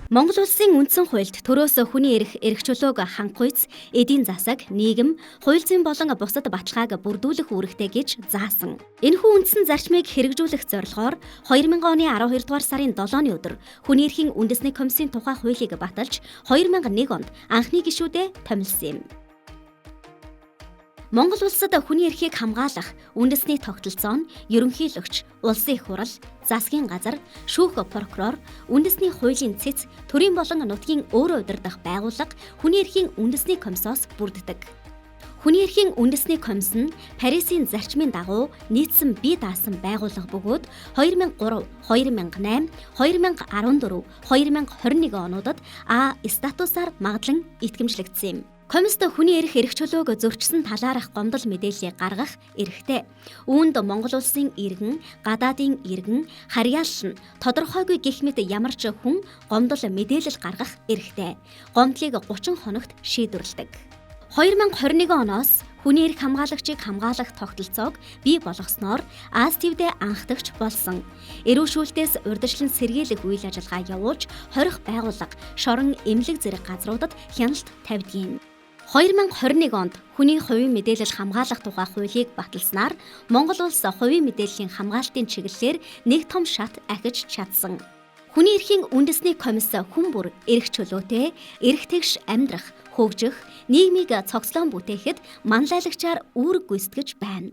Монгол улсын үндсэн хуульд төрөөс хүний эрх чөлөөг хангах үйс эдийн засаг, нийгэм, хууль зүйн болон бусад баталгааг бүрдүүлэх үүрэгтэй гэж заасан. Энэхүү үндсэн зарчмыг хэрэгжүүлэх зорилгоор 2000 оны 12 дугаар сарын 7-ны өдөр хүний эрхийн үндэсний комиссийн тухай хуулийг баталж 2001 онд анхны гишүүдэд томилсон юм. Монгол улсад хүний эрхийг хамгаалах үндэсний тогтолцоо нь ерөнхийлөгч, улсын их хурал, засгийн газар, шүүх прокурор, үндэсний хуулийн цэц, төрийн болон нутгийн өөрөө удирдах байгууллага хүний эрхийн үндэсний комиссоос бүрддэг. Хүний эрхийн үндэсний комисс нь Парисын зарчмын дагуу нийцсэн бие даасан байгууллага бөгөөд 2003, 2008, 2014, 2021 онуудад А статусаар магадлан итгэмжлэгдсэн юм. Комист хүний эрх чөлөөг зөрчсөн талаарх гомдол мэдээллийг гаргах эрхтэй. Үүнд Монгол улсын иргэн, гадаадын иргэн, харьяалал нь тодорхойгүй гэх мэт ямар ч хүн гомдол мэдээлэл гаргах эрхтэй. Гомдлыг 30 хоногт шийдвэрлэдэг. 2021 оноос хүний эрх хамгаалагчийг хамгаалах тогтолцоог бий болгосноор АСТВ-д анхдагч болсон. Эрүүшүүлтээс урьдчилан сэргийлэх үйл ажиллагаа явуулж хорих байгууллага, шорон эмнэлэг зэрэг газруудад хяналт тавьдгийн. 2021 онд хүний хувийн мэдээлэл хамгаалах тухай хуулийг баталснаар Монгол улс хувийн мэдээллийн хамгаалтын чиглэлээр нэг том шат ахиж чадсан. Хүний эрхийн үндэсний комисс хүн бүр эрх чөлөөтэй, эрх тэгш амьдрах, хөгжих, нийгмийг цогцлон бүтээхэд манлайлагчаар үүрэг гүйцэтгэж байна.